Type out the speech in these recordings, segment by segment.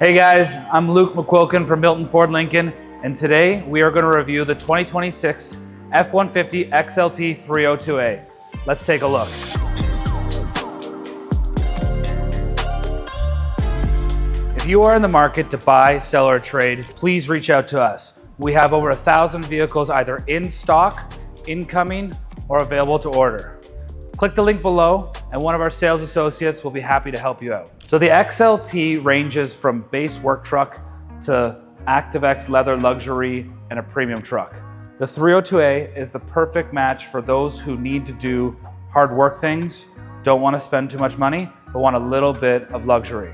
Hey guys, I'm Luke McQuilkin from Milton Ford Lincoln, and today we are going to review the 2026 F-150 XLT 302A. Let's take a look. If you are in the market to buy, sell, or trade, please reach out to us. We have over 1,000 vehicles either in stock, incoming, or available to order. Click the link below and one of our sales associates will be happy to help you out. So the XLT ranges from base work truck to ActiveX leather luxury and a premium truck. The 302A is the perfect match for those who need to do hard work things, don't want to spend too much money, but want a little bit of luxury.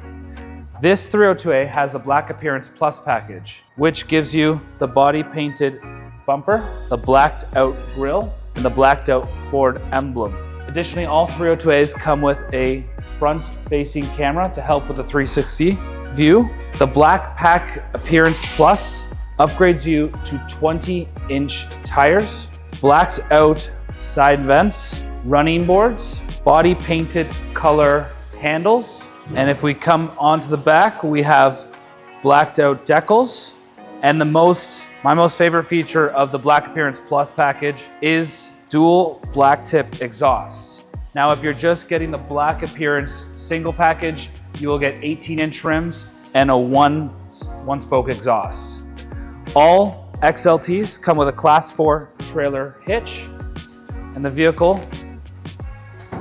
This 302A has the Black Appearance Plus package, which gives you the body painted bumper, the blacked out grille, and the blacked out Ford emblem. Additionally, all 302As come with a front-facing camera to help with the 360 view. The Black Pack Appearance Plus upgrades you to 20-inch tires, blacked out side vents, running boards, body painted color handles, and if we come onto the back, we have blacked out decals. And my most favorite feature of the Black Appearance Plus package is dual black tip exhausts. Now, if you're just getting the Black Appearance single package, you will get 18-inch rims and a one spoke exhaust. All XLTs come with a Class 4 trailer hitch, and the vehicle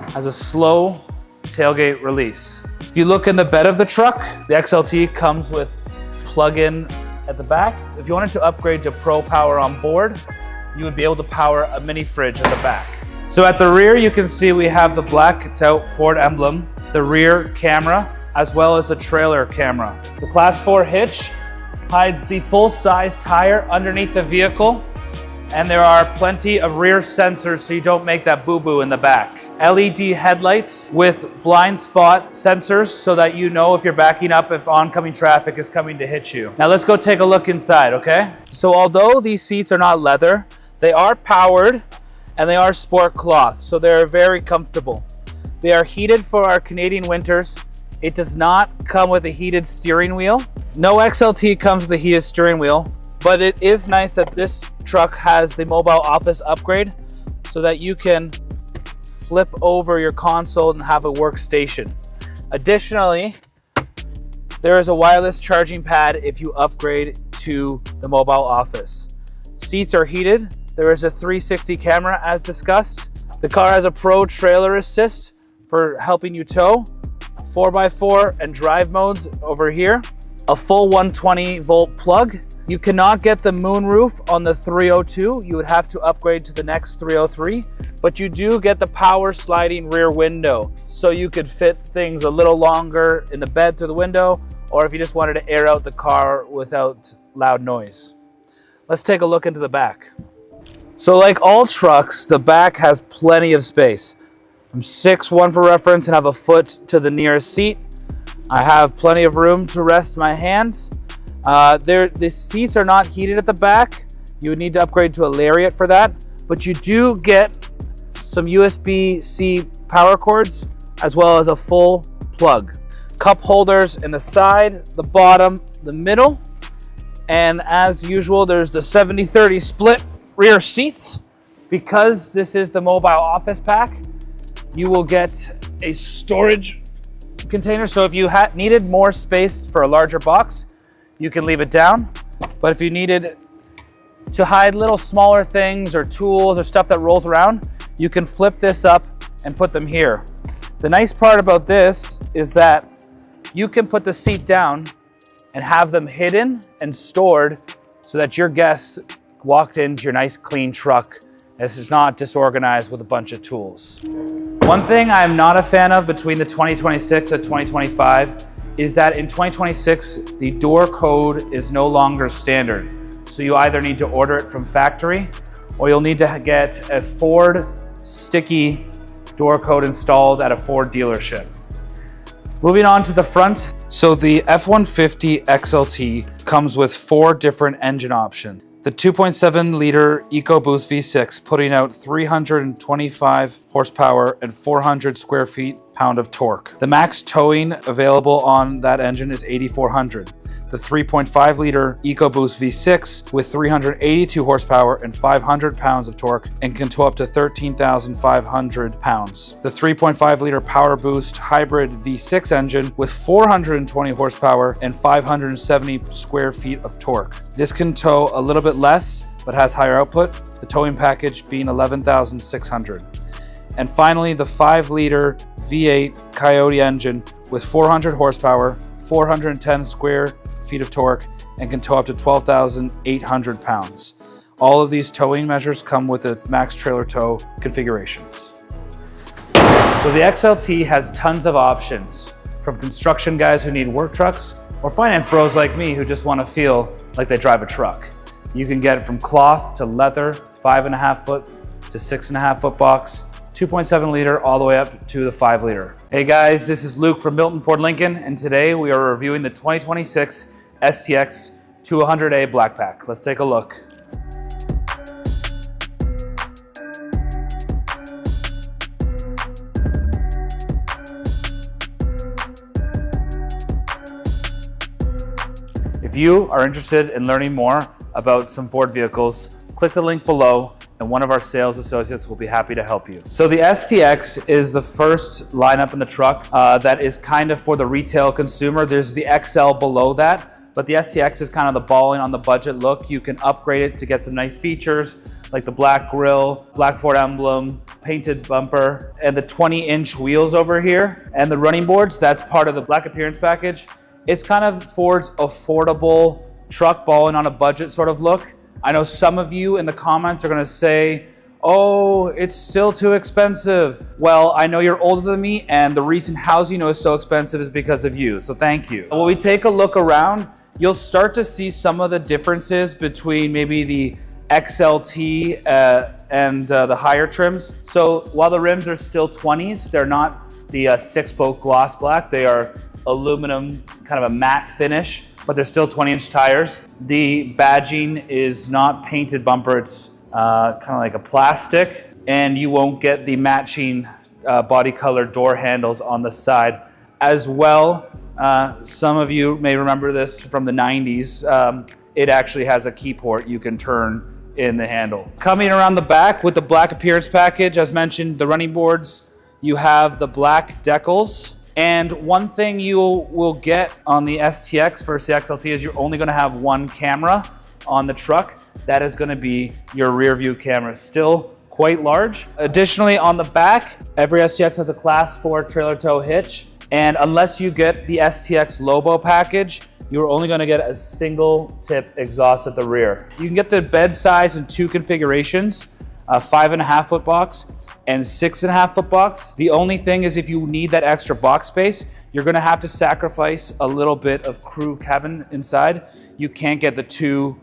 has a slow tailgate release. If you look in the bed of the truck, the XLT comes with plug-in at the back. If you wanted to upgrade to Pro Power on board, you would be able to power a mini fridge at the back. So at the rear, you can see we have the blacked out Ford emblem, the rear camera, as well as the trailer camera. The Class 4 hitch hides the full-size tire underneath the vehicle, and there are plenty of rear sensors so you don't make that boo-boo in the back. LED headlights with blind spot sensors so that you know if you're backing up if oncoming traffic is coming to hit you. Now let's go take a look inside, okay? So although these seats are not leather, they are powered and they are sport cloth, so they're very comfortable. They are heated for our Canadian winters. It does not come with a heated steering wheel. No XLT comes with a heated steering wheel, but it is nice that this truck has the mobile office upgrade so that you can flip over your console and have a workstation. Additionally, there is a wireless charging pad if you upgrade to the mobile office. Seats are heated. There is a 360 camera as discussed. The car has a Pro Trailer Assist for helping you tow, 4x4 and drive modes over here, a full 120 volt plug. You cannot get the moonroof on the 302. You would have to upgrade to the next 303, but you do get the power sliding rear window. So you could fit things a little longer in the bed through the window, or if you just wanted to air out the car without loud noise. Let's take a look into the back. So like all trucks, the back has plenty of space. I'm 6'1" for reference and have a foot to the nearest seat. I have plenty of room to rest my hands. The seats are not heated at the back. You would need to upgrade to a Lariat for that, but you do get some USB-C power cords as well as a full plug. Cup holders in the side, the bottom, the middle, and as usual, there's the 70-30 split rear seats. Because this is the mobile office pack, you will get a storage container. So if you needed more space for a larger box, you can leave it down. But if you needed to hide little smaller things or tools or stuff that rolls around, you can flip this up and put them here. The nice part about this is that you can put the seat down and have them hidden and stored so that your guests walked into your nice clean truck. This is not disorganized with a bunch of tools. One thing I'm not a fan of between the 2026 and 2025 is that in 2026, the door code is no longer standard. So you either need to order it from factory or you'll need to get a Ford sticky door code installed at a Ford dealership. Moving on to the front. So the F-150 XLT comes with 4 different engine options. The 2.7 liter EcoBoost V6 putting out 325 horsepower and 400 square feet pound of torque. The max towing available on that engine is 8,400. The 3.5 liter EcoBoost V6 with 382 horsepower and 500 pounds of torque and can tow up to 13,500 pounds. The 3.5 liter Power Boost hybrid V6 engine with 420 horsepower and 570 square feet of torque. This can tow a little bit less, but has higher output, the towing package being 11,600. And finally, the 5 liter V8 Coyote engine with 400 horsepower, 410 square feet of torque, and can tow up to 12,800 pounds. All of these towing measures come with the max trailer tow configurations. So the XLT has tons of options, from construction guys who need work trucks or finance bros like me who just want to feel like they drive a truck. You can get it from cloth to leather, 5.5 foot to 6.5 foot box, 2.7 liter all the way up to the 5 liter. Hey guys, this is Luke from Milton Ford Lincoln, and today we are reviewing the 2026 STX 200A Black Pack. Let's take a look. If you are interested in learning more about some Ford vehicles, click the link below and one of our sales associates will be happy to help you. So the STX is the first lineup in the truck that is kind of for the retail consumer. There's the XL below that, but the STX is kind of the balling on the budget look. You can upgrade it to get some nice features like the black grille, black Ford emblem, painted bumper, and the 20-inch wheels over here. And the running boards, that's part of the black appearance package. It's kind of Ford's affordable truck balling on a budget sort of look. I know some of you in the comments are gonna say, oh, it's still too expensive. Well, I know you're older than me, and the reason housing is so expensive is because of you, so thank you. When we take a look around, you'll start to see some of the differences between maybe the XLT and the higher trims. So while the rims are still 20s, they're not the 6-spoke gloss black. They are aluminum, kind of a matte finish, but they're still 20-inch tires. The badging is not painted bumper, it's kind of like a plastic, and you won't get the matching body color door handles on the side as well. Some of you may remember this from the 90s. It actually has a key port you can turn in the handle. Coming around the back with the black appearance package, as mentioned, the running boards, you have the black decals. And one thing you will get on the STX versus the XLT is you're only gonna have one camera on the truck. That is gonna be your rear view camera. Still quite large. Additionally, on the back, every STX has a Class 4 trailer tow hitch. And unless you get the STX Lobo package, you're only gonna get a single tip exhaust at the rear. You can get the bed size in 2 configurations, a 5.5 foot box and 6.5 foot box. The only thing is if you need that extra box space, you're gonna have to sacrifice a little bit of crew cabin inside. You can't get the 2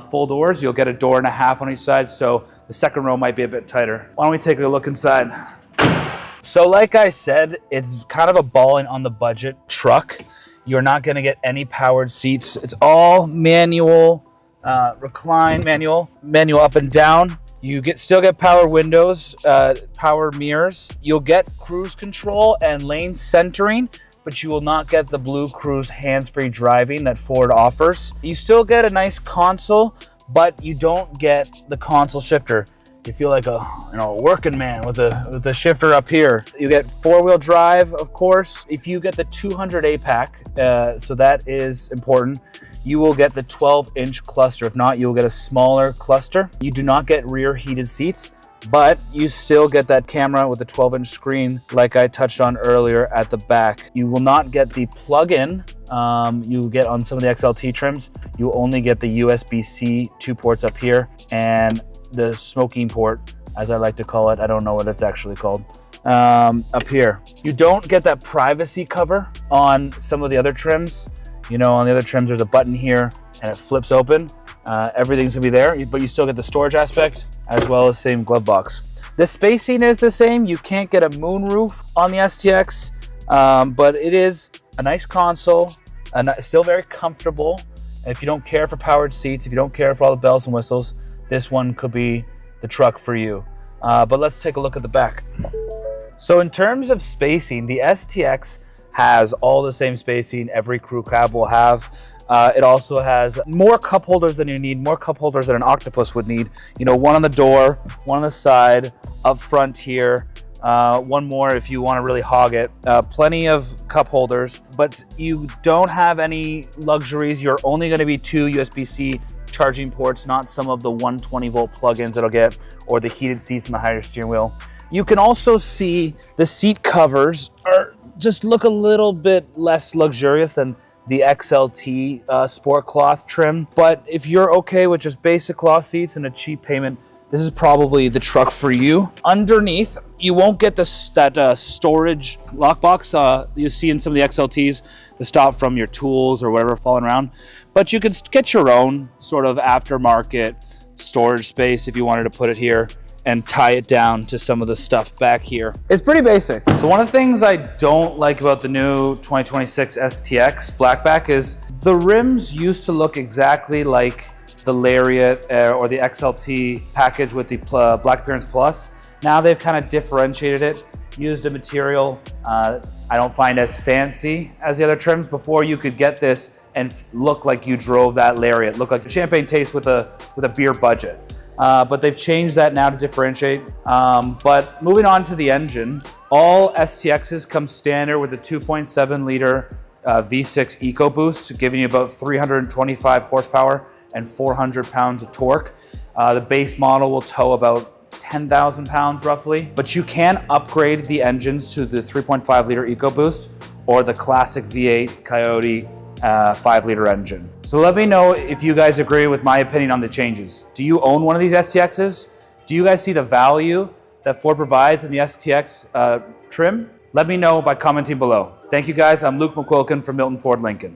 full doors. You'll get a door and a half on each side, so the second row might be a bit tighter. Why don't we take a look inside? So like I said, it's kind of a balling on the budget truck. You're not gonna get any powered seats. It's all manual, recline manual up and down. You still get power windows, power mirrors. You'll get cruise control and lane centering, but you will not get the Blue Cruise hands-free driving that Ford offers. You still get a nice console, but you don't get the console shifter. You feel like a working man with the shifter up here. You get 4-wheel drive, of course. If you get the 200A pack, so that is important, you will get the 12-inch cluster. If not, you will get a smaller cluster. You do not get rear heated seats, but you still get that camera with the 12-inch screen like I touched on earlier at the back. You will not get the plug-in you get on some of the XLT trims. You only get the USB-C 2 ports up here and the smoking port, as I like to call it. I don't know what it's actually called. Up here. You don't get that privacy cover on some of the other trims. You know, on the other trims, there's a button here and it flips open. Everything's gonna be there, but you still get the storage aspect as well as same glove box. The spacing is the same. You can't get a moonroof on the STX, but it is a nice console and still very comfortable. And if you don't care for powered seats, if you don't care for all the bells and whistles, this one could be the truck for you. But let's take a look at the back. So in terms of spacing, the STX has all the same spacing every crew cab will have. It also has more cup holders than you need, more cup holders than an Octopus would need. You know, one on the door, one on the side, up front here, one more if you want to really hog it. Plenty of cup holders, but you don't have any luxuries. You're only going to be 2 USB-C charging ports, not some of the 120 volt plugins that'll get, or the heated seats and the higher steering wheel. You can also see the seat covers just look a little bit less luxurious than the XLT sport cloth trim. But if you're okay with just basic cloth seats and a cheap payment, this is probably the truck for you. Underneath, you won't get that storage lockbox you see in some of the XLTs to stop from your tools or whatever falling around. But you can get your own sort of aftermarket storage space if you wanted to put it here and tie it down to some of the stuff back here. It's pretty basic. So one of the things I don't like about the new 2026 STX Blackback is the rims used to look exactly like the Lariat or the XLT package with the Black Appearance Plus. Now they've kind of differentiated it, used a material I don't find as fancy as the other trims. Before, you could get this and look like you drove that Lariat, look like a champagne taste with a beer budget. But they've changed that now to differentiate. But moving on to the engine, all STXs come standard with a 2.7 liter V6 EcoBoost, giving you about 325 horsepower and 400 pounds of torque. The base model will tow about 10,000 pounds roughly, but you can upgrade the engines to the 3.5 liter EcoBoost or the classic V8 Coyote 5 liter engine. So let me know if you guys agree with my opinion on the changes. Do you own one of these STXs? Do you guys see the value that Ford provides in the STX trim? Let me know by commenting below. Thank you guys. I'm Luke McQuilkin from Milton Ford Lincoln.